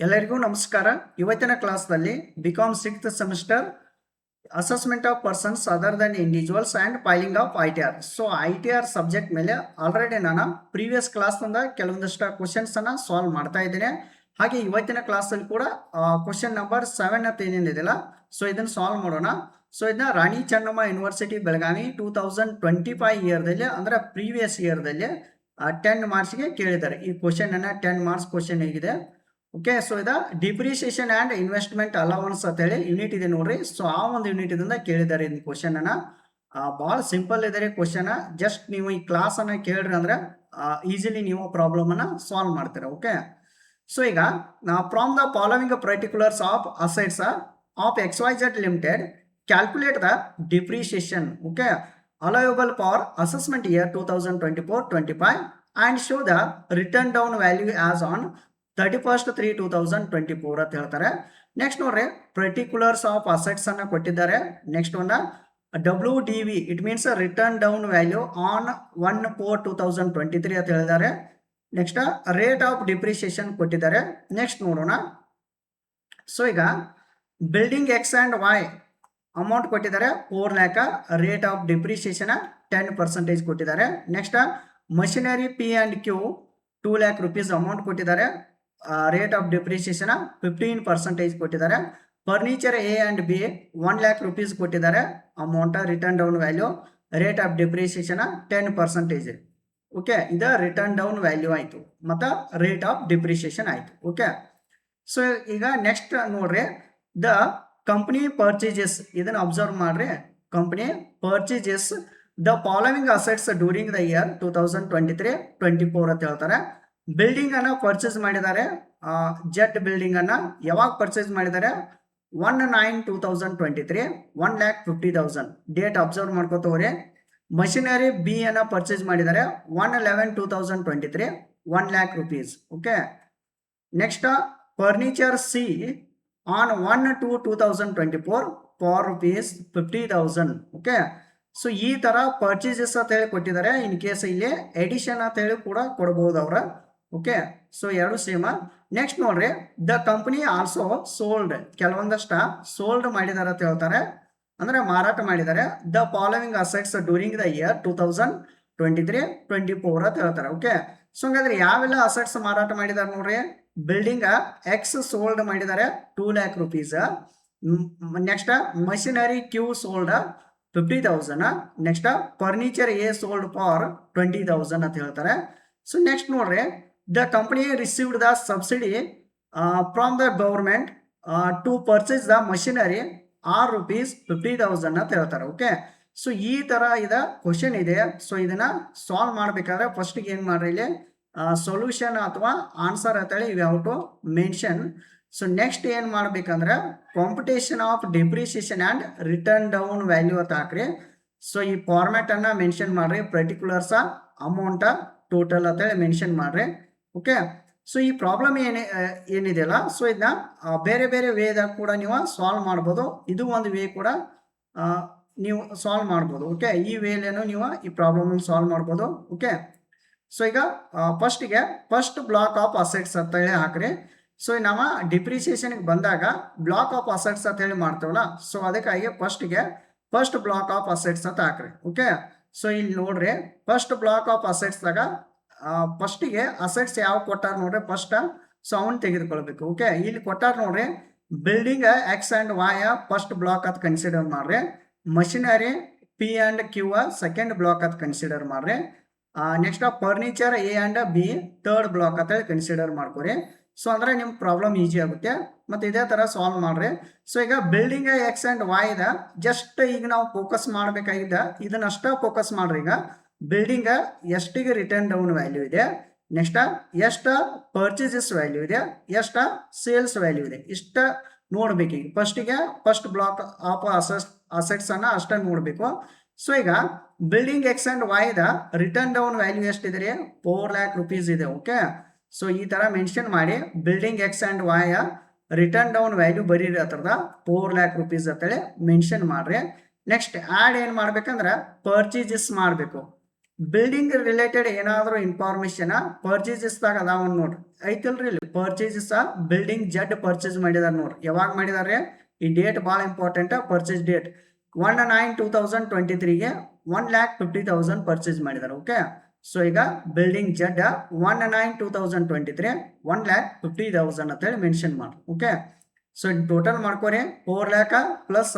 ಎಲ್ಲರಿಗೂ ನಮಸ್ಕಾರ. ಇವತ್ತಿನ ಕ್ಲಾಸ್ನಲ್ಲಿ B Com 6th semester assessment of persons other than individuals and filing of ITR. So ITR subject ಮೇಲೆ already ನಾನು ಪ್ರೀವಿಯಸ್ ಕ್ಲಾಸ್ನಿಂದ ಕೆಲವೊಂದಷ್ಟು ಕ್ವಶನ್ಸನ್ನು ಸಾಲ್ವ್ ಮಾಡ್ತಾ ಇದ್ದೇನೆ. ಹಾಗೆ ಇವತ್ತಿನ ಕ್ಲಾಸಲ್ಲಿ ಕೂಡ ಕ್ವಶನ್ ನಂಬರ್ 7 ಅಂತ ಏನೇನಿದೆಯಲ್ಲ, ಸೊ ಇದನ್ನು ಸಾಲ್ವ್ ಮಾಡೋಣ. ಸೊ ಇದನ್ನ ರಾಣಿ ಚೆನ್ನಮ್ಮ ಯೂನಿವರ್ಸಿಟಿ ಬೆಳಗಾವಿ 2025 ಇಯರ್ದಲ್ಲಿ ಅಂದರೆ ಪ್ರೀವಿಯಸ್ ಇಯರ್ದಲ್ಲಿ 10 ಮಾರ್ಕ್ಸ್ಗೆ ಕೇಳಿದ್ದಾರೆ. ಈ ಕ್ವಶನ್ ಅನ್ನ 10 ಮಾರ್ಕ್ಸ್ ಕ್ವಶನ್ ಹೇಗಿದೆ. ಓಕೆ, ಸೊ ಇದು ಡಿಪ್ರಿಸಿಯೇಷನ್ ಆ್ಯಂಡ್ ಇನ್ವೆಸ್ಟ್ಮೆಂಟ್ ಅಲವನ್ಸ್ ಅಂತ ಹೇಳಿ ಯೂನಿಟ್ ಇದೆ ನೋಡ್ರಿ. ಸೊ ಆ ಒಂದು ಯೂನಿಟ್ ಇಂದ ಕೇಳಿದ್ದಾರೆ ಈ ಕ್ವಶನ್ ಅನ್ನ. ಭಾಳ ಸಿಂಪಲ್ ಇದೆ ಕ್ವಶನ್. ಜಸ್ಟ್ ನೀವು ಈ ಕ್ಲಾಸ್ ಅನ್ನ ಕೇಳ್ರಿ ಅಂದ್ರೆ ಈಸಿಲಿ ನೀವು ಪ್ರಾಬ್ಲಮ್ ಅನ್ನ ಸಾಲ್ವ್ ಮಾಡ್ತೀರಾ. ಓಕೆ, ಸೊ ಈಗ from the following particulars of assets of XYZ limited calculate the depreciation okay allowable for assessment year 2024-25 and show the written down value as on 31/3/2024 ಅಂತ ಹೇಳ್ತಾರೆ. Next ನೋಡ್ರಿ, particulars of assets ಅನ್ನ ಕೊಟ್ಟಿದ್ದಾರೆ. Next ಒಂದು WDV it means return down value on 1/4/2023 ಅಂತ ಹೇಳಿದ್ದಾರೆ. Next rate of depreciation ಕೊಟ್ಟಿದ್ದಾರೆ. Next ನೋಡೋಣ. ಸೊ ಈಗ building X and Y amount ಕೊಟ್ಟಿದ್ದಾರೆ 4 lakh, ರೇಟ್ ಆಫ್ ಡಿಪ್ರಿಸಿಯೇಷನ್ 10% ಕೊಟ್ಟಿದ್ದಾರೆ. Next machinery P and Q 2 lakh rupees amount ಕೊಟ್ಟಿದ್ದಾರೆ. Rate of depreciation 15% ಕೊಟ್ಟಿದ್ದಾರೆ. Furniture A and B 1 lakh rupees ಕೊಟ್ಟಿದ್ದಾರೆ amount return down value. Rate of depreciation 10%. Okay, ಇದು return down value ಆಯಿತು ಮತ್ತು rate of depreciation ಆಯಿತು. Okay, so ಈಗ next ನೋಡ್ರಿ, the company purchases ಇದನ್ನು ಅಬ್ಸರ್ವ್ ಮಾಡ್ರಿ. Company purchases the following assets during the year 2023-24 ಅಂತ ಹೇಳ್ತಾರೆ. ಬಿಲ್ಡಿಂಗ್ ಅನ್ನ ಪರ್ಚೇಸ್ ಮಾಡಿದ್ದಾರೆ. ಜೆಟ್ ಬಿಲ್ಡಿಂಗ್ ಅನ್ನ ಯಾವಾಗ ಪರ್ಚೇಸ್ ಮಾಡಿದ್ದಾರೆ? 1/9/2023 1,50,000 ಡೇಟ್ ಅಬ್ಸರ್ವ್ ಮಾಡ್ಕೋತವ್ರಿ. ಮಷಿನರಿ B ಅನ್ನ ಪರ್ಚೇಸ್ ಮಾಡಿದ್ದಾರೆ 1/11/2023 1 lakh rupees. Okay, next furniture C on 1/2/2024 for ₹50,000. Okay, so ಈ ತರ ಪರ್ಚೇಸಸ್ ಅಂತ ಹೇಳಿ ಕೊಟ್ಟಿದ್ದಾರೆ. ಇನ್ ಕೇಸ್ ಇಲ್ಲಿ ಎಡಿಷನ್ ಅಂತ ಹೇಳಿ ಕೂಡ ಕೊಡಬಹುದು ಅವ್ರ. ಓಕೆ, ಸೊ ಎರಡು ಸೇಮ್. ನೆಕ್ಸ್ಟ್ ನೋಡ್ರಿ, ದ ಕಂಪನಿ ಆಲ್ಸೋ ಸೋಲ್ಡ್ ಕೆಲವೊಂದಷ್ಟ ಸೋಲ್ಡ್ ಮಾಡಿದಾರೆ ಅಂತ ಹೇಳ್ತಾರೆ, ಅಂದ್ರೆ ಮಾರಾಟ ಮಾಡಿದ್ದಾರೆ. The following assets during the year 2023-24 ಅಂತ ಹೇಳ್ತಾರೆ. ಓಕೆ, ಸೊ ಹಂಗಾದ್ರೆ ಯಾವೆಲ್ಲ ಅಸೆಟ್ಸ್ ಮಾರಾಟ ಮಾಡಿದಾರೆ ನೋಡ್ರಿ. ಬಿಲ್ಡಿಂಗ್ X ಸೋಲ್ಡ್ ಮಾಡಿದ್ದಾರೆ 2 lakh rupees. Next machinery Q sold 50,000. Next furniture A sold for 20,000 ಅಂತ ಹೇಳ್ತಾರೆ. ಸೊ ನೆಕ್ಸ್ಟ್ ನೋಡ್ರಿ, the company received the subsidy from the government to purchase the machinery ₹50,000 ಅಂತ ಹೇಳ್ತಾರೆ. ಓಕೆ, ಸೊ ಈ ತರ ಇದ ಕ್ವಶನ್ ಇದೆ. ಸೊ ಇದನ್ನ ಸಾಲ್ವ್ ಮಾಡ್ಬೇಕಾದ್ರೆ ಫಸ್ಟ್ಗೆ ಏನ್ ಮಾಡ್ರಿ, ಇಲ್ಲಿ ಸೊಲ್ಯೂಷನ್ ಅಥವಾ ಆನ್ಸರ್ ಅಂತೇಳಿ we have to mention. So next ಏನ್ ಮಾಡ್ಬೇಕಂದ್ರೆ computation of depreciation and written down value ಅಂತ ಹಾಕ್ರಿ. ಸೊ ಈ ಫಾರ್ಮ್ಯಾಟ್ ಅನ್ನ ಮೆನ್ಷನ್ ಮಾಡ್ರಿ. ಪರ್ಟಿಕ್ಯುಲರ್ಸ್ ಅಮೌಂಟ್ ಟೋಟಲ್ ಅಂತೇಳಿ ಮೆನ್ಷನ್ ಮಾಡ್ರಿ. ಓಕೆ, ಸೊ ಈ ಪ್ರಾಬ್ಲಮ್ ಏನಿದೆಯಲ್ಲ, ಸೊ ಇದನ್ನ ಬೇರೆ ಬೇರೆ ವೇದಾಗ ಕೂಡ ನೀವು ಸಾಲ್ವ್ ಮಾಡ್ಬೋದು. ಇದು ಒಂದು ವೇ ಕೂಡ ನೀವು ಸಾಲ್ವ್ ಮಾಡ್ಬೋದು. ಓಕೆ, ಈ ವೇಲೇನು ನೀವು ಈ ಪ್ರಾಬ್ಲಮ್ ಸಾಲ್ವ್ ಮಾಡ್ಬೋದು. ಓಕೆ, ಸೊ ಈಗ ಫಸ್ಟ್ ಬ್ಲಾಕ್ ಆಫ್ ಅಸೆಟ್ಸ್ ಅಂತ ಹೇಳಿ ಹಾಕ್ರಿ. ಸೊ ನಾವು ಡಿಪ್ರಿಸಿಯೇಷನ್ಗೆ ಬಂದಾಗ ಬ್ಲಾಕ್ ಆಫ್ ಅಸೆಟ್ಸ್ ಅಂತ ಹೇಳಿ ಮಾಡ್ತೇವಲ್ಲ, ಸೊ ಅದಕ್ಕಾಗಿ ಫಸ್ಟ್ ಬ್ಲಾಕ್ ಆಫ್ ಅಸೆಟ್ಸ್ ಅಂತ ಹಾಕ್ರಿ. ಓಕೆ, ಸೊ ಇಲ್ಲಿ ನೋಡ್ರಿ, ಫಸ್ಟ್ ಬ್ಲಾಕ್ ಆಫ್ ಅಸೆಟ್ಸ್ದಾಗ ಫಸ್ಟಿಗೆ ಅಸೆಟ್ಸ್ ಯಾವ ಕೊಟ್ಟಾರ ನೋಡ್ರಿ ಫಸ್ಟ್. ಸೊ ಅವನ್ ತೆಗೆದುಕೊಳ್ಬೇಕು. ಓಕೆ, ಇಲ್ಲಿ ಕೊಟ್ಟಾರ ನೋಡ್ರಿ, building X and Y first block ಅಂತ ಕನ್ಸಿಡರ್ ಮಾಡ್ರಿ. Machinery P and Q second block ಅಂತ ಕನ್ಸಿಡರ್ ಮಾಡ್ರಿ. Next furniture A and B third block ಅಂತ ಹೇಳಿ ಕನ್ಸಿಡರ್ ಮಾಡ್ಕೊರಿ. ಸೊ ಅಂದ್ರೆ ನಿಮ್ಗೆ ಪ್ರಾಬ್ಲಮ್ ಈಸಿ ಆಗುತ್ತೆ. ಮತ್ತೆ ಇದೇ ತರ ಸಾಲ್ವ್ ಮಾಡ್ರಿ. ಸೊ ಈಗ building X and Y the just ಈಗ ನಾವು ಫೋಕಸ್ ಮಾಡ್ಬೇಕಾಗಿದ್ದ ಇದನ್ನಷ್ಟ ಫೋಕಸ್ ಮಾಡ್ರಿ. ಈಗ ಬಿಲ್ಡಿಂಗ್ ಎಷ್ಟಿಗೆ ರಿಟರ್ನ್ ಡೌನ್ ವ್ಯಾಲ್ಯೂ ಇದೆ, ನೆಕ್ಸ್ಟ್ ಎಷ್ಟ ಪರ್ಚೇಸಸ್ ವ್ಯಾಲ್ಯೂ ಇದೆ, ಎಷ್ಟ ಸೇಲ್ಸ್ ವ್ಯಾಲ್ಯೂ ಇದೆ, ಇಷ್ಟ ನೋಡ್ಬೇಕು. ಈಗ ಫಸ್ಟ್ ಬ್ಲಾಕ್ ಆಫ್ ಅಸೆಟ್ಸ್ ಅನ್ನ ಅಷ್ಟ ನೋಡ್ಬೇಕು. ಸೊ ಈಗ building X and Y the return down value ಎಷ್ಟಿದೆ? 4 lakh rupees ಇದೆ. ಓಕೆ, ಸೊ ಈ ತರ ಮೆನ್ಷನ್ ಮಾಡಿ building X and Y return down value ಬರೀರಿ ಹತ್ರದ 4 lakh rupees ಅಂತೇಳಿ ಮೆನ್ಷನ್ ಮಾಡ್ರಿ. ನೆಕ್ಸ್ಟ್ ಆಡ್ ಏನ್ ಮಾಡ್ಬೇಕಂದ್ರೆ ಪರ್ಚೇಸಸ್ ಮಾಡಬೇಕು. ಬಿಲ್ಡಿಂಗ್ ರಿಲೇಟೆಡ್ ಏನಾದರೂ ಇನ್ಫಾರ್ಮೇಶನ್ ಪರ್ಚೇಸಸ್ದಾಗ ಅದಾವ ನೋಡ್ರಿ, ಐತಲ್ರಿ ಇಲ್ಲಿ ಪರ್ಚೇಸಸ್ ಬಿಲ್ಡಿಂಗ್ ಜಡ್ ಪರ್ಚೇಸ್ ಮಾಡಿದಾರೆ ನೋಡ್ರಿ. ಯಾವಾಗ ಮಾಡಿದಾರೆ? ಈ ಡೇಟ್ ಭಾಳ ಇಂಪಾರ್ಟೆಂಟ್. ಪರ್ಚೇಸ್ ಡೇಟ್ 1/9/2023ಗೆ 1,50,000 ಪರ್ಚೇಸ್ ಮಾಡಿದ್ದಾರೆ. ಓಕೆ, ಸೊ ಈಗ ಬಿಲ್ಡಿಂಗ್ ಜಡ್ 1/9/2023 1,50,000 ಅಂತೇಳಿ ಮೆನ್ಷನ್ ಮಾಡಿ. ಓಕೆ, ಸೊ ಟೋಟಲ್ ಮಾಡ್ಕೋರಿ 4 lakh ಪ್ಲಸ್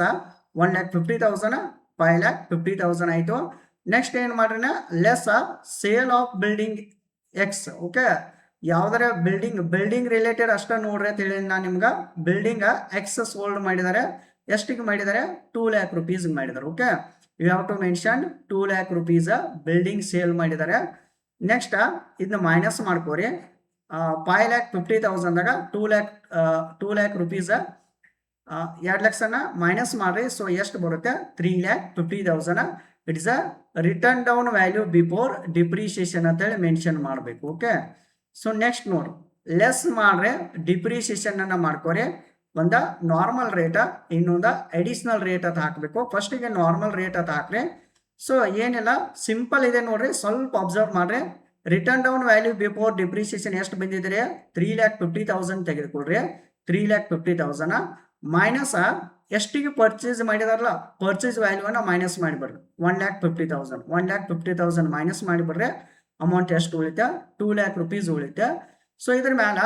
1,50,000 5,50,000 ಆಯಿತು. ನೆಕ್ಸ್ಟ್ ಏನು ಮಾಡ್ರಿ, less sale of building X. Okay, ಯಾವ್ದಾರ ಬಿಲ್ಡಿಂಗ್ ರಿಲೇಟೆಡ್ ಅಷ್ಟ ನೋಡ್ರಿ ಅಂತ ಹೇಳಿ ನಾನು ನಿಮ್ಗೆ. ಬಿಲ್ಡಿಂಗ್ ಎಕ್ಸ್ ಸೋಲ್ಡ್ ಮಾಡಿದ್ದಾರೆ. ಎಷ್ಟಿಗೆ ಮಾಡಿದ್ದಾರೆ? 2 lakh rupees ಮಾಡಿದ್ದಾರೆ. Okay, you have to mention 2 lakh rupees building sale ಮಾಡಿದ್ದಾರೆ. ನೆಕ್ಸ್ಟ್ ಇದನ್ನ ಮೈನಸ್ ಮಾಡ್ಕೋರಿ. 5,50,000ದಾಗ 2 lakh rupees 2 ಲಕ್ಷನ ಮೈನಸ್ ಮಾಡ್ರಿ. ಸೊ ಎಷ್ಟು ಬರುತ್ತೆ? 3,50,000. It is a written down value before depreciation ಅಂತೇಳಿ ಮೆನ್ಷನ್ ಮಾಡಬೇಕು. ಓಕೆ, ಸೊ ನೆಕ್ಸ್ಟ್ ನೋಡ್ರಿ, ಲೆಸ್ ಮಾಡ್ರೆ ಡಿಪ್ರಿಸಿಯೇಷನ್ ಅನ್ನ ಮಾಡ್ಕೋರಿ. ಒಂದ ನಾರ್ಮಲ್ ರೇಟ್, ಇನ್ನೊಂದ ಅಡಿಷನಲ್ ರೇಟ್ ಅಂತ ಹಾಕಬೇಕು. ಫಸ್ಟಿಗೆ ನಾರ್ಮಲ್ ರೇಟ್ ಅಂತ ಹಾಕ್ರಿ. ಸೊ ಏನಿಲ್ಲ, ಸಿಂಪಲ್ ಇದೆ ನೋಡ್ರಿ, ಸ್ವಲ್ಪ ಅಬ್ಸರ್ವ್ ಮಾಡ್ರಿ. Written down value before depreciation ಎಷ್ಟು ಬಂದಿದ್ರಿ? 3,50,000 ತೆಗೆದುಕೊಳ್ರಿ. 3,50,000 ಮೈನಸ್ ಎಷ್ಟಿಗೆ ಪರ್ಚೇಸ್ ಮಾಡಿದಾರಲ್ಲ ಪರ್ಚೇಸ್ ವ್ಯಾಲ್ಯೂನ ಮೈನಸ್ ಮಾಡಿಬಿಡ್ರಿ. 1,50,000 1,50,000 ಮೈನಸ್ ಮಾಡಿಬಿಡ್ರಿ. ಅಮೌಂಟ್ ಎಷ್ಟು ಉಳಿತೆ? 2 lakh rupees ಉಳಿತೆ. ಸೊ ಇದ್ರ ಮ್ಯಾಲ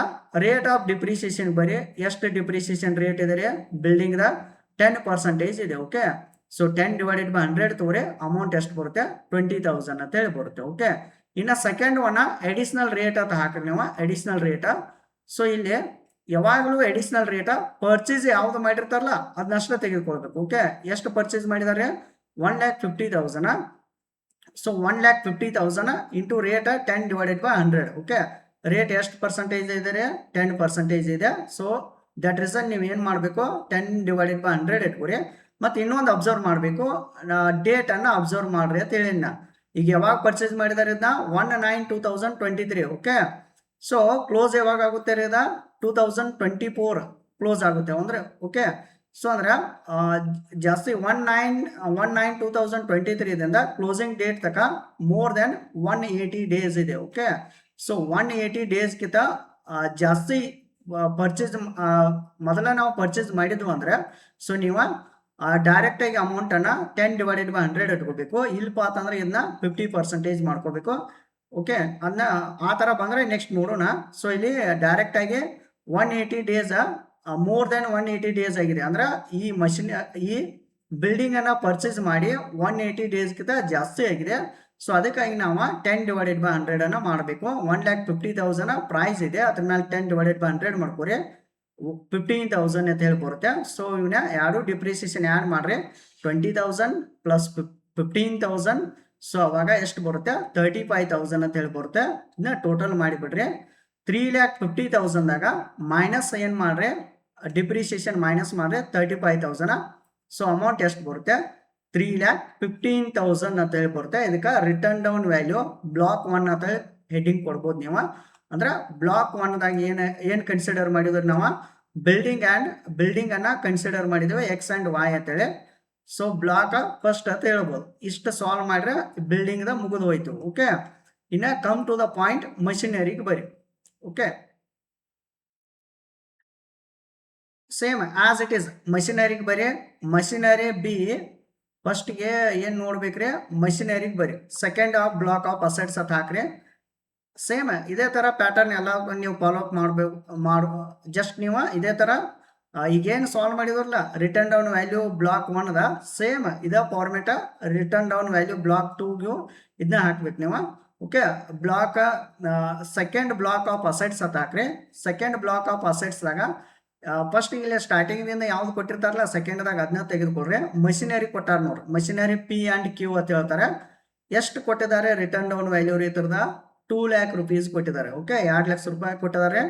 ರೇಟ್ ಆಫ್ ಡಿಪ್ರಿಸಿಯೇಷನ್ ಬರೀ. ಎಷ್ಟು ಡಿಪ್ರಿಸಿಯೇಷನ್ ರೇಟ್ ಇದೆ? ಬಿಲ್ಡಿಂಗ್ದ 10% ಇದೆ. ಓಕೆ, ಸೊ 10/100 ತೋರಿ ಅಮೌಂಟ್ ಎಷ್ಟು ಬರುತ್ತೆ? 20,000 ಅಂತ ಹೇಳಿ ಬರುತ್ತೆ. ಓಕೆ, ಇನ್ನು ಸೆಕೆಂಡ್ ಒನ್ ಅಡಿಷನಲ್ ರೇಟ್ ಅಂತ ಹಾಕ್ರಿ ನೀವು. ಅಡಿಷನಲ್ ರೇಟ್, ಸೊ ಇಲ್ಲಿ ಯಾವಾಗಲೂ ಅಡಿಷನಲ್ ರೇಟ್ ಪರ್ಚೇಸ್ ಯಾವ್ದು ಮಾಡಿರ್ತಾರಲ್ಲ ಅದನ್ನಷ್ಟ ತೆಗೆದುಕೊಳ್ಬೇಕು. ಓಕೆ, ಎಷ್ಟು ಪರ್ಚೇಸ್ ಮಾಡಿದ್ದಾರೆ? 1,50,000. So 1,50,000 into rate 10/100. Okay, rate ಎಷ್ಟು ಪರ್ಸೆಂಟೇಜ್ ಇದೆ? 10% ಇದೆ. ಸೊ ದಟ್ ರೀಸನ್ ನೀವು ಏನು ಮಾಡಬೇಕು? 10/100 ಇಟ್ಕೊರಿ. ಮತ್ತು ಇನ್ನೊಂದು ಅಬ್ಸರ್ವ್ ಮಾಡಬೇಕು, ಡೇಟ್ ಅನ್ನ ಅಬ್ಸರ್ವ್ ಮಾಡ್ರಿ ಅಂತ ಹೇಳಿ. ಈಗ ಯಾವಾಗ ಪರ್ಚೇಸ್ ಮಾಡಿದಾರೆ ಇದನ್ನ? 1/9/2023. ಓಕೆ, ಸೊ ಕ್ಲೋಸ್ ಯಾವಾಗ ಆಗುತ್ತೆ ರೀ? 2024 ಕ್ಲೋಸ್ ಆಗುತ್ತೆ ಅಂದ್ರೆ. ಓಕೆ, ಸೊ ಅಂದ್ರೆ ಜಾಸ್ತಿ 1/9/2023 ದಿಂದ ಕ್ಲೋಸಿಂಗ್ ಡೇಟ್ ತಕ ಮೋರ್ ದೆನ್ 180 ಡೇಸ್ ಇದೆ. ಓಕೆ, ಸೊ 180 ಡೇಸ್ಗಿಂತ ಜಾಸ್ತಿ ಪರ್ಚೇಸ್ ಮೊದಲ ನಾವು ಪರ್ಚೇಸ್ ಮಾಡಿದ್ವು ಅಂದ್ರೆ, ಸೊ ನೀವು ಡೈರೆಕ್ಟಾಗಿ ಅಮೌಂಟನ್ನು 10/100 ಇಟ್ಕೋಬೇಕು. ಇಲ್ಲಪ್ಪ ಅಂತಂದ್ರೆ ಇದನ್ನ 50% ಮಾಡ್ಕೋಬೇಕು. ಓಕೆ, ಅದನ್ನ ಆ ಥರ ಬಂದರೆ ನೆಕ್ಸ್ಟ್ ನೋಡೋಣ. ಸೊ ಇಲ್ಲಿ ಡೈರೆಕ್ಟಾಗಿ 180 ಡೇಸ್ ಮೋರ್ ದೆನ್ 180 ಡೇಸ್ ಆಗಿದೆ ಅಂದ್ರೆ ಈ ಬಿಲ್ಡಿಂಗನ್ನು ಪರ್ಚೇಸ್ ಮಾಡಿ 180 ಡೇಸ್ಗಿಂತ ಜಾಸ್ತಿ ಆಗಿದೆ. ಸೊ ಅದಕ್ಕಾಗಿ ನಾವು 10/100 ಅನ್ನು ಮಾಡಬೇಕು. 1,50,000 ಪ್ರೈಸ್ ಇದೆ, ಅದ್ರ ಮೇಲೆ 10/100 ಮಾಡ್ಕೊರಿ. 15,000 ಅಂತ ಹೇಳಿ ಬರುತ್ತೆ. ಸೊ ಇವನ್ನ ಎರಡು ಡಿಪ್ರಿಸಿಯೇಷನ್ ಆ್ಯಡ್ ಮಾಡ್ರಿ. 20,000 ಪ್ಲಸ್ 15,000. ಸೊ ಅವಾಗ ಎಷ್ಟು ಬರುತ್ತೆ? 35,000 ಅಂತ ಹೇಳಿ ಬರುತ್ತೆ. ಇದನ್ನ ಟೋಟಲ್ ಮಾಡಿಬಿಡ್ರಿ. 3,50,000ದಾಗ ಮೈನಸ್ ಏನು ಮಾಡ್ರಿ? ಡಿಪ್ರಿಸಿಯೇಷನ್ ಮೈನಸ್ ಮಾಡ್ರಿ 35,000. ಸೊ ಅಮೌಂಟ್ ಎಷ್ಟು ಬರುತ್ತೆ? 3,15,000 ಅಂತ ಹೇಳಿ ಬರುತ್ತೆ. ಇದಕ್ಕೆ ರಿಟರ್ನ್ ಡೌನ್ ವ್ಯಾಲ್ಯೂ ಬ್ಲಾಕ್ 1 ಅಂತ ಹೆಡ್ಡಿಂಗ್ ಕೊಡ್ಬೋದು ನೀವು. ಅಂದ್ರೆ ಬ್ಲಾಕ್ 1ದಾಗ ಏನು ಕನ್ಸಿಡರ್ ಮಾಡಿದ್ರೆ ನಾವು ಬಿಲ್ಡಿಂಗ್ ಅನ್ನ ಕನ್ಸಿಡರ್ ಮಾಡಿದ್ವಿ ಎಕ್ಸ್ ಅಂಡ್ ವೈ ಅಂತೇಳಿ. ಸೊ ಬ್ಲಾಕ್ ಫಸ್ಟ್ ಅಂತ ಹೇಳ್ಬೋದು. ಇಷ್ಟು ಸಾಲ್ವ್ ಮಾಡ್ರೆ ಬಿಲ್ಡಿಂಗ್ದ ಮುಗಿದು ಹೋಯ್ತು. ಓಕೆ, ಇನ್ನು ಕಮ್ ಟು ದ ಪಾಯಿಂಟ್, ಮಷಿನರಿಗೆ ಬರಿ. Okay, same as it is ಮಷಿನರಿಗೆ ಬರಿ. ಮಷಿನರಿ ಬಿ ಫಸ್ಟ್ಗೆ ಏನು ನೋಡ್ಬೇಕ್ರಿ? ಮಷಿನರಿಗೆ ಬರಿ. Second of block of assets ಅಂತ ಹಾಕ್ರಿ. ಸೇಮ್ ಇದೇ ಥರ ಪ್ಯಾಟರ್ನ್ ಎಲ್ಲ ನೀವು ಫಾಲೋ ಅಪ್ ಜಸ್ಟ್ ನೀವು ಇದೇ ಥರ ಈಗೇನು ಸಾಲ್ವ್ ಮಾಡಿದ್ರಲ್ಲ ರಿಟರ್ನ್ ಡೌನ್ ವ್ಯಾಲ್ಯೂ ಬ್ಲಾಕ್ 1ದ ಸೇಮ್ ಇದೇ ಫಾರ್ಮೆಟ ರಿಟರ್ನ್ ಡೌನ್ ವ್ಯಾಲ್ಯೂ ಬ್ಲಾಕ್ 2ಗೂ ಇದನ್ನ ಹಾಕ್ಬೇಕು ನೀವು. Okay, block second block of assets ಅಂತ ಹಾಕ್ರಿ. ಸೆಕೆಂಡ್ ಬ್ಲಾಕ್ ಆಫ್ ಅಸೆಟ್ಸ್ದಾಗ ಫಸ್ಟ್ ಇಲ್ಲಿ ಸ್ಟಾರ್ಟಿಂಗ್ದಿಂದ ಯಾವ್ದು ಕೊಟ್ಟಿರ್ತಾರಲ್ಲ ಸೆಕೆಂಡ್ದಾಗ ಅದನ್ನ ತೆಗೆದುಕೊಡ್ರಿ. ಮಷಿನರಿ ಕೊಟ್ಟಾರ ನೋಡ್ರಿ. ಮಷಿನರಿ ಪಿ ಆ್ಯಂಡ್ ಕ್ಯೂ ಅಂತ ಹೇಳ್ತಾರೆ. ಎಷ್ಟು ಕೊಟ್ಟಿದ್ದಾರೆ ರಿಟರ್ನ್ ಡೌನ್ ವ್ಯಾಲ್ಯೂ ರೀತಿದ? 2 lakh rupees ಕೊಟ್ಟಿದ್ದಾರೆ. ಓಕೆ, 2 ಲಕ್ಷ ರೂಪಾಯಿ ಕೊಟ್ಟಿದ್ದಾರೆ.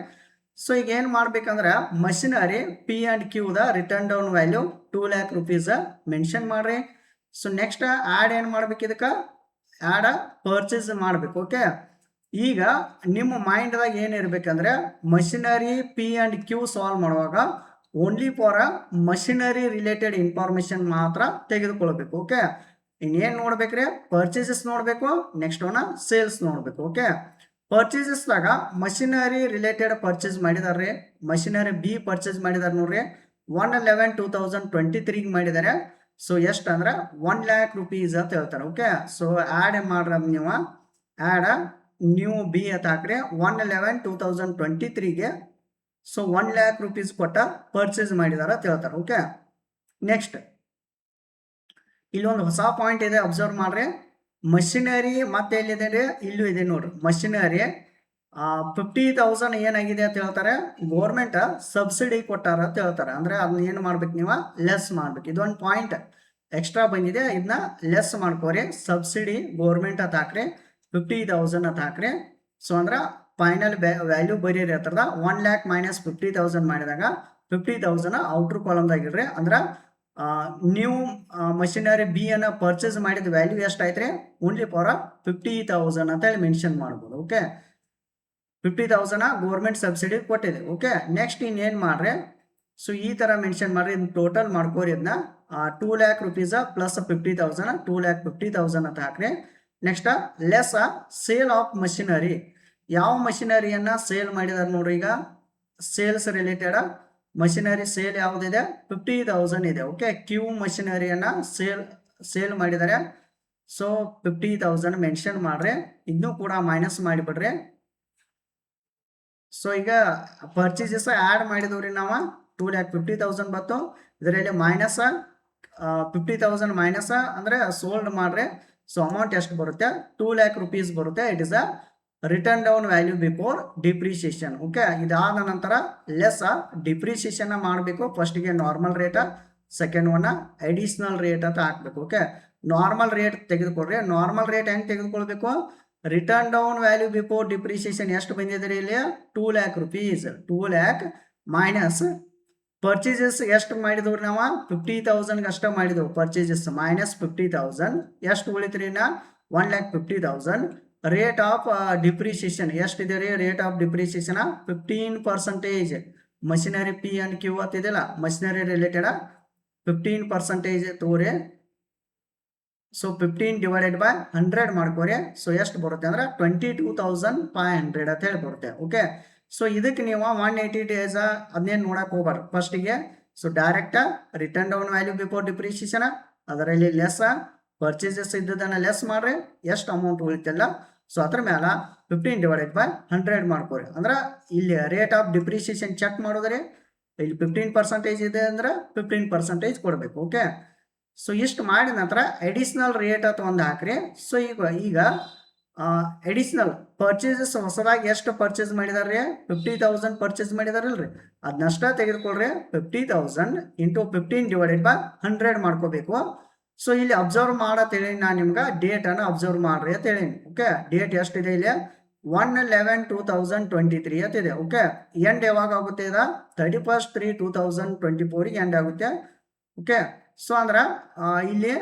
ಸೊ ಈಗ ಏನು ಮಾಡ್ಬೇಕಂದ್ರೆ ಮಷಿನರಿ ಪಿ ಆ್ಯಂಡ್ ಕ್ಯೂದ written down value 2 lakh rupees mention ಮಾಡ್ರಿ. ಸೊ ನೆಕ್ಸ್ಟ್ ಆ್ಯಡ್ ಏನು ಮಾಡ್ಬೇಕು? ಇದಕ್ಕೆ ಆ್ಯಡ್ ಪರ್ಚೇಸ್ ಮಾಡ್ಬೇಕು. ಓಕೆ, ಈಗ ನಿಮ್ಮ ಮೈಂಡ್ದಾಗ ಏನಿರ್ಬೇಕಂದ್ರೆ machinery P and Q solve ಮಾಡುವಾಗ only for machinery related information ಮಾತ್ರ ತೆಗೆದುಕೊಳ್ಬೇಕು. ಓಕೆ, ಇನ್ನೇನು ನೋಡ್ಬೇಕ್ರಿ, ಪರ್ಚೇಸಸ್ ನೋಡಬೇಕು, ನೆಕ್ಸ್ಟ್ ಒನ್ ಸೇಲ್ಸ್ ನೋಡಬೇಕು. ಓಕೆ, ಪರ್ಚೇಸಸ್ದಾಗ ಮಷಿನರಿ ರಿಲೇಟೆಡ್ ಪರ್ಚೇಸ್ ಮಾಡಿದಾರೆ. ಮಷಿನರಿ ಬಿ ಪರ್ಚೇಸ್ ಮಾಡಿದಾರೆ ನೋಡ್ರಿ, 1/11/2023 ಮಾಡಿದ್ದಾರೆ. ಸೊ ಎಷ್ಟು ಅಂದ್ರೆ 1 lakh rupees ಅಂತ ಹೇಳ್ತಾರೆ. ಓಕೆ, ಸೊ ಆ್ಯಡ್ ಮಾಡ್ರ ನೀವು, ಆ್ಯಡ್ ನ್ಯೂ ಬಿ ಅಂತ ಹಾಕ್ರಿ 1/11/2023ಗೆ. ಸೊ 1 lakh rupees ಕೊಟ್ಟ ಪರ್ಚೇಸ್ ಮಾಡಿದಾರ ಅಂತ ಹೇಳ್ತಾರೆ. ಓಕೆ, ನೆಕ್ಸ್ಟ್ ಇಲ್ಲೊಂದು ಹೊಸ ಪಾಯಿಂಟ್ ಇದೆ, ಅಬ್ಸರ್ವ್ ಮಾಡ್ರಿ. ಮಷಿನರಿ ಮತ್ತೆ ಎಲ್ಲಿದೆ ರೀ, ಇಲ್ಲೂ ಇದೆ ನೋಡ್ರಿ. ಮಷಿನರಿ 50,000 ಏನಾಗಿದೆ ಅಂತ ಹೇಳ್ತಾರೆ, ಗೋರ್ಮೆಂಟ್ ಸಬ್ಸಿಡಿ ಕೊಟ್ಟಾರ ಅಂತ ಹೇಳ್ತಾರೆ. ಅಂದ್ರೆ ಅದನ್ನ ಏನು ಮಾಡ್ಬೇಕು, ನೀವು ಲೆಸ್ ಮಾಡ್ಬೇಕು. ಇದೊಂದು ಪಾಯಿಂಟ್ ಎಕ್ಸ್ಟ್ರಾ ಬಂದಿದೆ, ಇದನ್ನ ಲೆಸ್ ಮಾಡ್ಕೋರಿ. ಸಬ್ಸಿಡಿ ಗೋರ್ಮೆಂಟ್ ಅಂತ ಹಾಕ್ರಿ 50,000 ಅಂತ ಹಾಕ್ರಿ. ಸೊ ಅಂದ್ರೆ ಫೈನಲ್ ವ್ಯಾಲ್ಯೂ ಬರೀರಿ ಹತ್ರದ 1 lakh - 50,000 ಮಾಡಿದಾಗ 50,000 ಔಟ್ರ್ ಕಾಲಮ್ದಾಗಿಡ್ರಿ. ಅಂದ್ರೆ ನೀವು ಮಷಿನರಿ ಬಿ ಅನ್ನ ಪರ್ಚೇಸ್ ಮಾಡಿದ ವ್ಯಾಲ್ಯೂ ಎಷ್ಟಾಯ್ತು, ಓನ್ಲಿ ಫಾರ್ 50,000 ಅಂತ ಹೇಳಿ ಮೆನ್ಷನ್ ಮಾಡ್ಬೋದು. ಓಕೆ, 50,000 ಗೋರ್ಮೆಂಟ್ ಸಬ್ಸಿಡಿ ಕೊಟ್ಟಿದೆ. ಓಕೆ, ನೆಕ್ಸ್ಟ್ ಇನ್ನೇನು ಮಾಡ್ರಿ, ಸೊ ಈ ತರ ಮೆನ್ಷನ್ ಮಾಡ್ರಿ, ಇದನ್ನ ಟೋಟಲ್ ಮಾಡ್ಕೋರಿ. ಇದನ್ನ 2 lakh rupees ಪ್ಲಸ್ 50,000 2 lakh 50,000 ಅಂತ ಹಾಕ್ರಿ. Next less sale of machinery. ಯಾವ ಮಷಿನರಿಯನ್ನ ಸೇಲ್ ಮಾಡಿದಾರೆ ನೋಡ್ರಿ, ಈಗ ಸೇಲ್ಸ್ ರಿಲೇಟೆಡ್ ಮಷಿನರಿ ಸೇಲ್ ಯಾವುದಿದೆ, 50,000 ಇದೆ. ಓಕೆ, ಕ್ಯೂ ಮಷಿನರಿಯನ್ನ ಸೇಲ್ ಮಾಡಿದ್ದಾರೆ. ಸೊ 50,000 ಮೆನ್ಷನ್ ಮಾಡ್ರಿ, ಇದನ್ನು ಕೂಡ ಮೈನಸ್ ಮಾಡಿಬಿಡ್ರಿ. ಸೊ ಈಗ ಪರ್ಚೇಸಸ್ ಆ್ಯಡ್ ಮಾಡಿದವ್ರಿ ನಾವು 2 lakh 50,000 ಬಂತು. ಇದರಲ್ಲಿ ಮೈನಸ್ 50,000 ಮೈನಸ್ ಅಂದ್ರೆ ಸೋಲ್ಡ್ ಮಾಡ್ರಿ. ಸೊ ಅಮೌಂಟ್ ಎಷ್ಟು ಬರುತ್ತೆ, 2 lakh rupees ಬರುತ್ತೆ. It is a written down value before depreciation. Okay, ಇದಾದ ನಂತರ ಲೆಸ್ ಡಿಪ್ರಿಸಿಯೇಷನ್ ಮಾಡಬೇಕು. ಫಸ್ಟ್ಗೆ normal rate, second one additional rate ಅಂತ ಹಾಕ್ಬೇಕು. ಓಕೆ, ನಾರ್ಮಲ್ ರೇಟ್ ತೆಗೆದುಕೊಳ್ರಿ. ನಾರ್ಮಲ್ ರೇಟ್ ಹೆಂಗೆ ತೆಗೆದುಕೊಳ್ಬೇಕು, return down value before depreciation ಎಷ್ಟು ಬಂದಿದೆ ಇಲ್ಲಿ, 2 lakh rupees. 2 lakh minus purchases ಎಷ್ಟು ಮಾಡಿದವ್ರಿ ನಾವು, 50,000 ಅಷ್ಟೇ ಮಾಡಿದೆವು ಪರ್ಚೇಸಸ್. ಮೈನಸ್ 50,000 ಎಷ್ಟು ಉಳಿತ್ರಿ ನಾ, 1 lakh 50,000. ರೇಟ್ ಆಫ್ ಡಿಪ್ರಿಸಿಯೇಷನ್ ಎಷ್ಟಿದೆ ರೀ, rate of depreciation 15%. Machinery P and Q ಅಂತಿದೆಯಲ್ಲ, ಮಷಿನರಿ ರಿಲೇಟೆಡ್ 15% ತೋರಿ. ಸೊ 15 ಡಿವೈಡೆಡ್ ಬೈ 100 ಮಾಡ್ಕೋರಿ. ಸೊ ಎಷ್ಟು ಬರುತ್ತೆ ಅಂದ್ರೆ 22,500 ಅಂತ ಹೇಳಿ ಬರುತ್ತೆ. ಓಕೆ, ಸೊ ಇದಕ್ಕೆ ನೀವು 180 ಡೇಸ್ ಅದನ್ನೇನು ನೋಡಕ್ ಹೋಗ್ಬಾರ್ದು ಫಸ್ಟಿಗೆ. So direct return down value before depreciation, ಅದರಲ್ಲಿ ಲೆಸ್ ಪರ್ಚೇಸಸ್ ಇದ್ದದನ್ನ ಲೆಸ್ ಮಾಡ್ರಿ, ಎಷ್ಟು ಅಮೌಂಟ್ ಉಳಿತಿಲ್ಲ. ಸೊ ಅದ್ರ ಮೇಲೆ 15 ಡಿವೈಡೆಡ್ ಬೈ 100 ಮಾಡ್ಕೋರಿ. ಅಂದ್ರೆ ಇಲ್ಲಿ ರೇಟ್ ಆಫ್ ಡಿಪ್ರಿಸಿಯೇಷನ್ ಚೆಕ್ ಮಾಡೋದ್ರಿ, ಇಲ್ಲಿ 15% ಇದೆ ಅಂದ್ರೆ 15% ಕೊಡಬೇಕು. ಓಕೆ, ಸೊ ಇಷ್ಟು ಮಾಡಿದ ನಂತರ ಅಡಿಷನಲ್ ರೇಟ್ ಅಂತ ಒಂದು ಹಾಕ್ರಿ. ಸೊ ಈಗ ಅಡಿಷನಲ್ ಪರ್ಚೇಸಸ್ ಹೊಸದಾಗಿ ಎಷ್ಟು ಪರ್ಚೇಸ್ ಮಾಡಿದಾರೆ, 50,000 ಪರ್ಚೇಸ್ ಮಾಡಿದಾರಲ್ರಿ, ಅದನ್ನಷ್ಟ ತೆಗೆದುಕೊಳ್ರಿ. 50,000 ಇಂಟು 15 ಡಿವೈಡೆಡ್ ಬೈ 100 ಮಾಡ್ಕೋಬೇಕು. ಸೊ ಇಲ್ಲಿ ಅಬ್ಸರ್ವ್ ಮಾಡತ್ತೇಳಿ ನಾನು ನಿಮ್ಗೆ ಡೇಟ್ ಅನ್ನು ಅಬ್ಸರ್ವ್ ಮಾಡ್ರಿ ಅಂತ ಹೇಳೀನಿ. ಓಕೆ, ಡೇಟ್ ಎಷ್ಟಿದೆ ಇಲ್ಲಿ 1/11/2023 ಅಂತ ಇದೆ. ಓಕೆ, ಎಂಡ್ ಯಾವಾಗ ಆಗುತ್ತೆ, ಇದ 31/3/2024 ಎಂಡ್ ಆಗುತ್ತೆ. ಓಕೆ, ಸೊ ಅಂದ್ರೆ ಇಲ್ಲಿ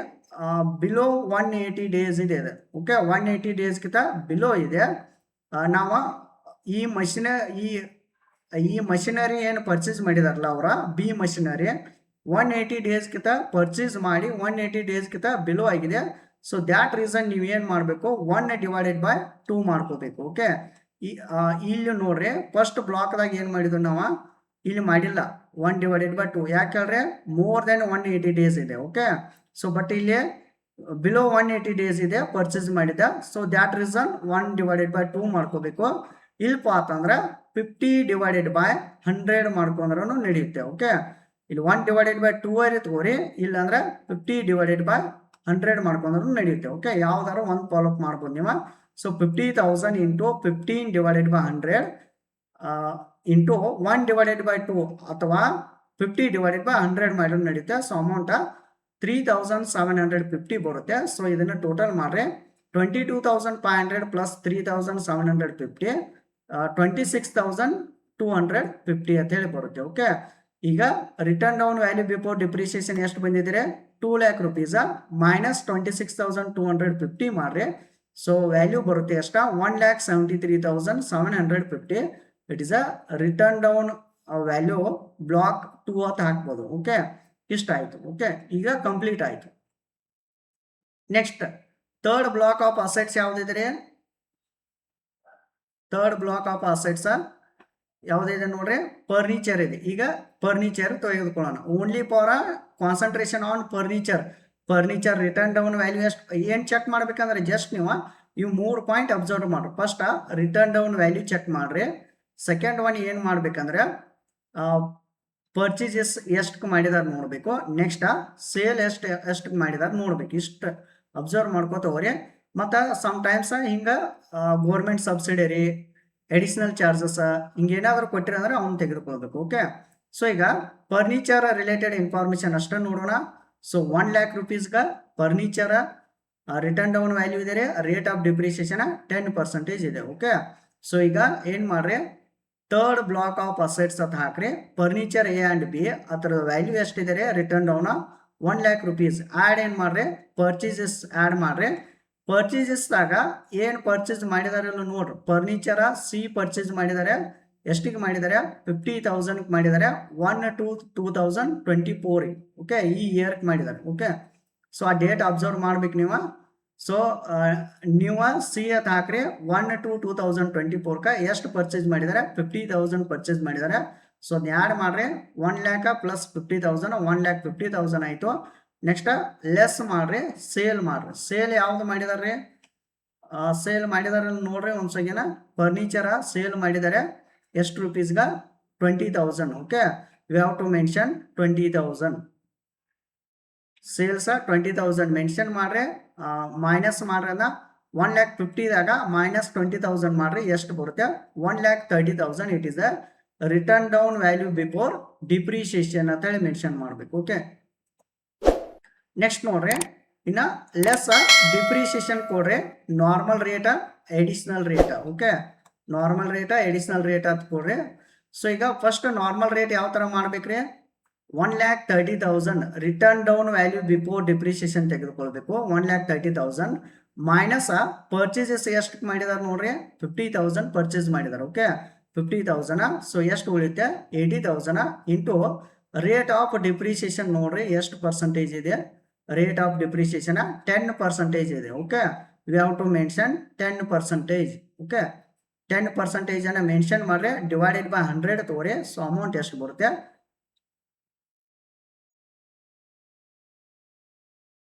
ಬಿಲೋ 180 ಡೇಸ್ ಇದೆ. ಓಕೆ, 180 ಡೇಸ್ಗಿಂತ ಬಿಲೋ ಇದೆ. ನಾವು ಈ ಮಷಿನರಿ ಏನು ಪರ್ಚೇಸ್ ಮಾಡಿದಾರಲ್ಲ ಅವರ ಬಿ ಮಷಿನರಿ 180 ಡೇಸ್ಗಿಂತ ಪರ್ಚೇಸ್ ಮಾಡಿ 180 ಡೇಸ್ಗಿಂತ ಬಿಲೋ ಆಗಿದೆ. ಸೊ ದ್ಯಾಟ್ ರೀಸನ್ ನೀವು ಏನು ಮಾಡಬೇಕು, 1 ಡಿವೈಡೆಡ್ ಬೈ 2 ಮಾಡ್ಕೋಬೇಕು. ಓಕೆ, ಇಲ್ಲಿ ನೋಡ್ರಿ, ಫಸ್ಟ್ ಬ್ಲಾಕ್ದಾಗ ಏನು ಮಾಡಿದ್ವಿ ನಾವು, ಇಲ್ಲಿ ಮಾಡಿಲ್ಲ 1 ಡಿವೈಡೆಡ್ ಬೈ 2. ಯಾಕೆ ಹೇಳ್ರಿ, ಮೋರ್ ದೆನ್ 180 ಡೇಸ್ ಇದೆ. ಓಕೆ, ಸೊ ಬಟ್ ಇಲ್ಲಿ ಬಿಲೋ 180 ಡೇಸ್ ಇದೆ ಪರ್ಚೇಸ್ ಮಾಡಿದ. So that reason 1 divided by 2 ಮಾಡ್ಕೋಬೇಕು. ಇಲ್ಪ ಅಂತಂದ್ರೆ 50 ಡಿವೈಡೆಡ್ ಬೈ 100 ಮಾಡ್ಕೊಂಡ್ರೂ ನಡೆಯುತ್ತೆ. ಓಕೆ, ಇಲ್ಲಿ 1 ಡಿವೈಡೆಡ್ ಬೈ 2 ತಗೋರಿ, ಇಲ್ಲಾಂದ್ರೆ 50 ಡಿವೈಡೆಡ್ ಬೈ 100 ಮಾಡ್ಕೊಂಡ್ರೂ ನಡೆಯುತ್ತೆ. ಓಕೆ, ಯಾವ್ದಾರು ಒಂದು ಫಾಲೋಅಪ್ ಮಾಡ್ಬೋದು ನೀವು. So 50,000 into 15 divided by 100 into 1 divided by 2 ಅಥವಾ 50 ಡಿವೈಡೆಡ್ ಬೈ 100 ಮಾಡಿದ್ರು ನಡೆಯುತ್ತೆ. ಸೊ ಅಮೌಂಟ್ 3,750 ಬರುತ್ತೆ. ಸೊ ಇದನ್ನ ಟೋಟಲ್ ಮಾಡ್ರಿ, 22,500 ಪ್ಲಸ್ 3,750 26,250 ಅಂತ ಹೇಳಿ ಬರುತ್ತೆ. ಓಕೆ, ಈಗ return down value before depreciation ಎಷ್ಟು ಬಂದಿದ್ದೀರಿ, 2 lakh rupees ಮೈನಸ್ 26,250 ಮಾಡ್ರಿ. ಸೊ ವ್ಯಾಲ್ಯೂ ಬರುತ್ತೆ ಎಷ್ಟ, 1,73,750. It is a written down value block 2 ಅಂತ ಹಾಕ್ಬೋದು. ಓಕೆ, ಇಷ್ಟ ಆಯ್ತು. ಓಕೆ, ಈಗ ಕಂಪ್ಲೀಟ್ ಆಯ್ತು. Next third block of assets ಯಾವುದಿದೆ? ಥರ್ಡ್ ಬ್ಲಾಕ್ ಆಫ್ ಅಸೆಟ್ಸ್ ಯಾವುದಿದೆ ನೋಡ್ರಿ? ಫರ್ನಿಚರ್ ಇದೆ. ಈಗ ಫರ್ನಿಚರ್ ತೆಗೆದುಕೊಳ್ಳೋಣ. Only for concentration on furniture written down value ಎಷ್ಟು ಏನು ಚೆಕ್ ಮಾಡ್ಬೇಕಂದ್ರೆ ಜಸ್ಟ್ ನೀವು ಇವು 3 ಪಾಯಿಂಟ್ ಅಬ್ಸರ್ವ್ ಮಾಡ್ರಿ. First written down value check ಮಾಡ್ರಿ. ಸೆಕೆಂಡ್ ಒನ್ ಏನು ಮಾಡ್ಬೇಕಂದ್ರೆ ಪರ್ಚೇಸಸ್ ಎಷ್ಟು ಮಾಡಿದಾರೆ ನೋಡಬೇಕು. ನೆಕ್ಸ್ಟ್ ಸೇಲ್ ಎಷ್ಟು ಮಾಡಿದಾರೆ ನೋಡ್ಬೇಕು. ಇಷ್ಟು ಅಬ್ಸರ್ವ್ ಮಾಡ್ಕೋತ ಹೋಗ್ರಿ. ಮತ್ತು ಸಮ್ಟೈಮ್ಸ್ ಹಿಂಗೆ ಗೋರ್ಮೆಂಟ್ ಸಬ್ಸಿಡರಿ, ಎಡಿಷನಲ್ ಚಾರ್ಜಸ್ ಹಿಂಗೇನಾದರೂ ಕೊಟ್ಟಿರಂದ್ರೆ ಅವ್ನು ತೆಗೆದುಕೊಳ್ಬೇಕು. ಓಕೆ, ಸೊ ಈಗ ಫರ್ನಿಚರ್ ರಿಲೇಟೆಡ್ ಇನ್ಫಾರ್ಮೇಷನ್ ಅಷ್ಟೇ ನೋಡೋಣ. ಸೊ 1 lakh rupeesಗೆ ಫರ್ನಿಚರ್ ರಿಟರ್ನ್ ಡೌನ್ ವ್ಯಾಲ್ಯೂ ಇದೆ. ರೇಟ್ ಆಫ್ ಡಿಪ್ರಿಸಿಯೇಷನ್ 10% ಇದೆ. ಓಕೆ, ಸೊ ಈಗ ಏನು ಮಾಡ್ರಿ, ಥರ್ಡ್ ಬ್ಲಾಕ್ ಆಫ್ ಅಸೆಟ್ಸ್ ಅಂತ ಹಾಕ್ರಿ. ಫರ್ನಿಚರ್ ಎ ಆ್ಯಂಡ್ ಬಿ ಅದರ ವ್ಯಾಲ್ಯೂ ಎಷ್ಟಿದೆ? Return down 1 lakh rupees. Add ಏನು ಮಾಡ್ರಿ? ಪರ್ಚೇಸಸ್ ಆ್ಯಡ್ ಮಾಡ್ರಿ. ಪರ್ಚೇಸಸ್ದಾಗ ಏನು ಪರ್ಚೇಸ್ ಮಾಡಿದಾರೆ ನೋಡ್ರಿ. ಫರ್ನಿಚರ ಸಿ ಪರ್ಚೇಸ್ ಮಾಡಿದ್ದಾರೆ. ಎಷ್ಟಿಗೆ ಮಾಡಿದ್ದಾರೆ? 50,000 ಮಾಡಿದ್ದಾರೆ. 1/2/2024. ಓಕೆ, ಈ ಇಯರ್ಗೆ ಮಾಡಿದ್ದಾರೆ. ಓಕೆ, ಸೊ ಆ ಡೇಟ್ ಅಬ್ಸರ್ವ್ ಮಾಡ್ಬೇಕು ನೀವು. ಸೊ ನೀವು ಸಿ ಅಂತ ಹಾಕ್ರಿ. 1/2/2024 ಎಷ್ಟು ಪರ್ಚೇಸ್ ಮಾಡಿದ್ದಾರೆ? 50,000 ಪರ್ಚೇಸ್ ಮಾಡಿದ್ದಾರೆ. ಸೊ ಅದು ಆ್ಯಡ್ ಮಾಡ್ರಿ. 1 lakh ಪ್ಲಸ್ 50,000 1,50,000 ಆಯಿತು. ನೆಕ್ಸ್ಟ್ ಲೆಸ್ ಮಾಡ್ರಿ, ಸೇಲ್ ಮಾಡ್ರಿ. ಸೇಲ್ ಯಾವ್ದು ಮಾಡಿದಾರೆ? ಸೇಲ್ ಮಾಡಿದಾರೆ ನೋಡ್ರಿ ಒಂದ್ಸಗಿನ. ಫರ್ನಿಚರ ಸೇಲ್ ಮಾಡಿದ್ದಾರೆ ಎಷ್ಟು ರೂಪೀಸ್ಗ? 20,000. Okay, you have to mention 20,000. Sales 20,000 mention ಮಾಡ್ರಿ. ಮೈನಸ್ ಮಾಡ್ರಿ ಅಂದ್ರೆ 1,50,000ದಾಗ ಮೈನಸ್ 20,000 ಮಾಡ್ರಿ. ಎಷ್ಟು ಬರುತ್ತೆ? 1,30,000. It is a written down value before depreciation ಅಂತೇಳಿ ಮೆನ್ಷನ್ ಮಾಡ್ಬೇಕು. ಓಕೆ, ನೆಕ್ಸ್ಟ್ ನೋಡ್ರಿ, ಇನ್ನು ಲೆಸ್ ಡಿಪ್ರಿಸಿಯೇಷನ್ ಕೊಡ್ರಿ. Normal rate, additional rate. Okay, normal rate, additional rate ಅಂತ ಕೊಡ್ರಿ. ಸೊ ಈಗ ಫಸ್ಟ್ ನಾರ್ಮಲ್ ರೇಟ್ ಯಾವ ಥರ ಮಾಡ್ಬೇಕ್ರಿ? 1,30,000 return down value before depreciation ತೆಗೆದುಕೊಳ್ಬೇಕು. 1,30,000 ಮೈನಸ್ ಪರ್ಚೇಸಸ್ ಎಷ್ಟು ಮಾಡಿದಾರೆ ನೋಡ್ರಿ? 50,000 ಪರ್ಚೇಸ್ ಮಾಡಿದಾರೆ. ಓಕೆ, 50,000. ಸೊ ಎಷ್ಟು ಉಳಿಯುತ್ತೆ? 80,000 ಇಂಟು ರೇಟ್ ಆಫ್ ಡಿಪ್ರಿಸಿಯೇಷನ್ ನೋಡ್ರಿ ಎಷ್ಟು ಪರ್ಸೆಂಟೇಜ್ ಇದೆ? ರೇಟ್ ಆಫ್ ಡಿಪ್ರಿಸಿಯೇಷನ್ 10% ಇದೆ. Okay, we have to mention 10%. Okay, 10% mention ಮಾಡ್ರಿ. ಡಿವೈಡೆಡ್ ಬೈ 100 ತಗೋರಿ. ಸೊ ಅಮೌಂಟ್ ಎಷ್ಟು ಬರುತ್ತೆ?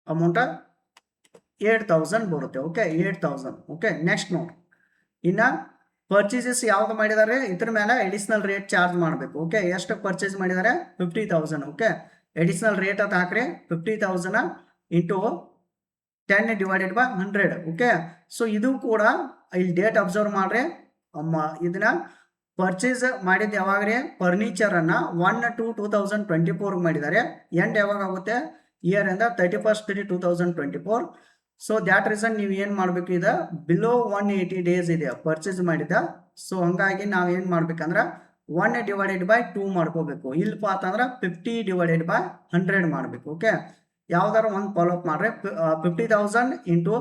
ಅಮೌಂಟ್ 8,000 ಬರುತ್ತೆ. ಓಕೆ, 8,000. ಓಕೆ, ನೆಕ್ಸ್ಟ್ ನೋಡಿ, ಇನ್ನು ಪರ್ಚೇಸಸ್ ಯಾವ್ದು ಮಾಡಿದ್ದಾರೆ? ಇದ್ರ ಮೇಲೆ ಎಡಿಷನಲ್ ರೇಟ್ ಚಾರ್ಜ್ ಮಾಡಬೇಕು. ಓಕೆ, ಎಷ್ಟು ಪರ್ಚೇಸ್ ಮಾಡಿದ್ದಾರೆ? 50,000. ಓಕೆ, ಎಡಿಷನಲ್ ರೇಟ್ ಅಂತ ಹಾಕ್ರಿ. 50,000 into 10 divided by 100. Okay, so ಇದು ಕೂಡ ಇಲ್ಲಿ ಡೇಟ್ ಅಬ್ಸರ್ವ್ ಮಾಡ್ರಿ. ಇದನ್ನ ಪರ್ಚೇಸ್ ಮಾಡಿದ್ದು ಯಾವಾಗ್ರಿ? ಫರ್ನಿಚರನ್ನು 1/2/2024 ಮಾಡಿದ್ದಾರೆ. ಎಂಡ್ ಯಾವಾಗ ಆಗುತ್ತೆ? ಇಯರ್ ಇಂದ 31st 2024. ಸೊ ದ್ಯಾಟ್ ರೀಸನ್ ನೀವು ಏನು ಮಾಡಬೇಕು? ಇದು ಬಿಲೋ 180 ಡೇಸ್ ಇದೆ ಪರ್ಚೇಸ್ ಮಾಡಿದ. ಸೊ ಹಂಗಾಗಿ ನಾವು ಏನು ಮಾಡ್ಬೇಕಂದ್ರೆ 1 ಡಿವೈಡೆಡ್ ಬೈ 2 ಮಾಡ್ಕೋಬೇಕು. ಇಲ್ಲಪ್ಪ ಅಂತಂದ್ರೆ 50 ಡಿವೈಡೆಡ್ ಬೈ 100 ಮಾಡಬೇಕು. ಓಕೆ, ಯಾವ್ದಾರು ಒಂದು ಫಾಲೋಅಪ್ ಮಾಡ್ರಿ. 50,000 into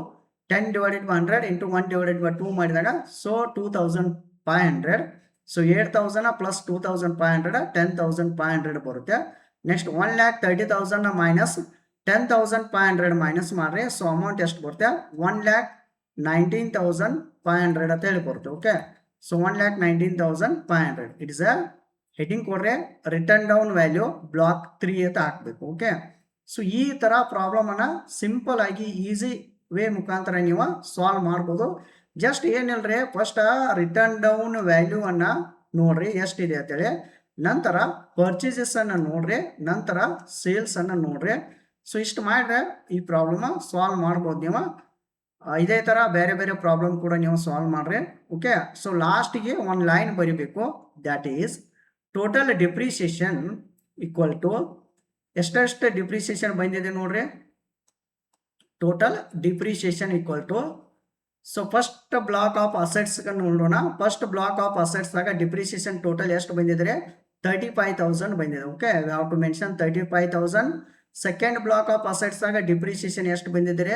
10 divided by 100 into 1 divided by 2 ಮಾಡಿದಾಗ ಸೊ 2,500. ಸೊ 8,000 ಪ್ಲಸ್ 2,500 10,500 ಬರುತ್ತೆ. ನೆಕ್ಸ್ಟ್ 1,30,000 ಮೈನಸ್ 10,500 ಮೈನಸ್ ಮಾಡ್ರಿ. ಸೊ ಅಮೌಂಟ್ ಎಷ್ಟು ಬರುತ್ತೆ? 1,19,500 ಅಂತ ಹೇಳಿ ಬರುತ್ತೆ. Okay, so 1,19,500. It is a heading ಕೊಡ್ರಿ. ರಿಟರ್ನ್ ಡೌನ್ ವ್ಯಾಲ್ಯೂ ಬ್ಲಾಕ್ 3 ಅಂತ ಹಾಕಬೇಕು. ಓಕೆ, ಸೊ ಈ ಥರ ಪ್ರಾಬ್ಲಮನ್ನು ಸಿಂಪಲ್ ಆಗಿ ಈಸಿ ವೇ ಮುಖಾಂತರ ನೀವು ಸಾಲ್ವ್ ಮಾಡ್ಬೋದು. ಜಸ್ಟ್ ಏನಿಲ್ಲರಿ, ಫಸ್ಟ್ ರಿಟರ್ನ್ ಡೌನ್ ವ್ಯಾಲ್ಯೂವನ್ನು ನೋಡ್ರಿ ಎಷ್ಟಿದೆ ಅಂತೇಳಿ. ನಂತರ ಪರ್ಚೇಸಸ್ಸನ್ನು ನೋಡ್ರಿ. ನಂತರ ಸೇಲ್ಸನ್ನು ನೋಡ್ರಿ. ಸೊ ಇಷ್ಟು ಮಾಡಿದ್ರೆ ಈ ಪ್ರಾಬ್ಲಮ್ ಸಾಲ್ವ್ ಮಾಡ್ಬೋದು ನೀವು. ಇದೇ ಥರ ಬೇರೆ ಬೇರೆ ಪ್ರಾಬ್ಲಮ್ ಕೂಡ ನೀವು ಸಾಲ್ವ್ ಮಾಡ್ರಿ. ಓಕೆ, ಸೊ ಲಾಸ್ಟಿಗೆ ಒಂದು ಲೈನ್ ಬರಿಬೇಕು. That is total depreciation equal to ಎಷ್ಟೆಷ್ಟು ಡಿಪ್ರಿಸಿಯೇಷನ್ ಬಂದಿದೆ ನೋಡ್ರಿ. Total depreciation equal to, so first block of ಅಸೆಟ್ಸ್ಗೆ ನೋಡೋಣ. ಫಸ್ಟ್ ಬ್ಲಾಕ್ ಆಫ್ ಅಸೆಟ್ಸ್ದಾಗ ಡಿಪ್ರಿಸಿಯೇಷನ್ ಟೋಟಲ್ ಎಷ್ಟು ಬಂದಿದ್ರೆ? 35,000 ಬಂದಿದೆ. Okay, we have to mention 35,000. Second block of ಅಸೆಟ್ಸ್ದಾಗ ಡಿಪ್ರಿಸಿಯೇಷನ್ ಎಷ್ಟು ಬಂದಿದ್ರೆ?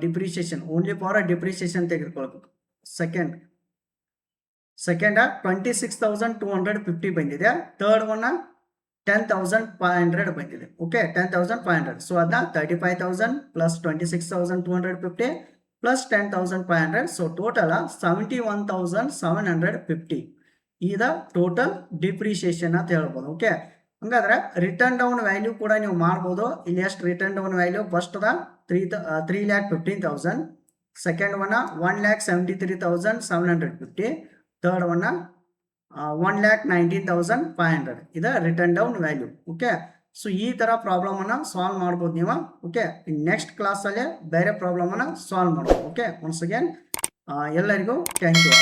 ಡಿಪ್ರಿಸಿಯೇಷನ್ ಓನ್ಲಿ ಫಾರ್ ಡಿಪ್ರಿಸಿಯೇಷನ್ ತೆಗೆದುಕೊಳ್ಬೇಕು. ಸೆಕೆಂಡ್ 26,250 ಬಂದಿದೆ. ಥರ್ಡ್ ಒನ್ 10,500 ಬಂದಿದೆ. ಓಕೆ, 10,500. ಸೊ ಅದನ್ನ 35,000 ಪ್ಲಸ್ 26,250 ಪ್ಲಸ್ 10,500. ಸೊ ಟೋಟಲ್ 71,750 ಇದ ಟೋಟಲ್ ಡಿಪ್ರಿಸಿಯೇಷನ್ ಅಂತ ಹೇಳ್ಬೋದು. ಓಕೆ, ಹಂಗಾದ್ರೆ ರಿಟರ್ನ್ ಡೌನ್ ವ್ಯಾಲ್ಯೂ ಕೂಡ ನೀವು ಮಾಡ್ಬೋದು. ಇಲ್ಲಿ ಎಷ್ಟು ರಿಟರ್ನ್ ಡೌನ್ ವ್ಯಾಲ್ಯೂ? ಫಸ್ಟ್ ಅದ 3,15,000, ಸೆಕೆಂಡ್ ಒನ್ 1,73,750, ಥರ್ಡ್ ಒನ್ 1,19,500 ಇದು return down value. Okay, so ಈ ತರ ಪ್ರಾಬ್ಲಮ್ ಅನ್ನ ಸಾಲ್ವ್ ಮಾಡ್ಬೋದು ನೀವು. ಓಕೆ, ನೆಕ್ಸ್ಟ್ ಕ್ಲಾಸ್ ಅಲ್ಲಿ ಬೇರೆ ಪ್ರಾಬ್ಲಮ್ ಅನ್ನ ಸಾಲ್ವ್ ಮಾಡ್ಬೋದು. ಓಕೆ, ಒನ್ಸ್ ಅಗೇನ್ ಎಲ್ಲರಿಗೂ ಥ್ಯಾಂಕ್ ಯು.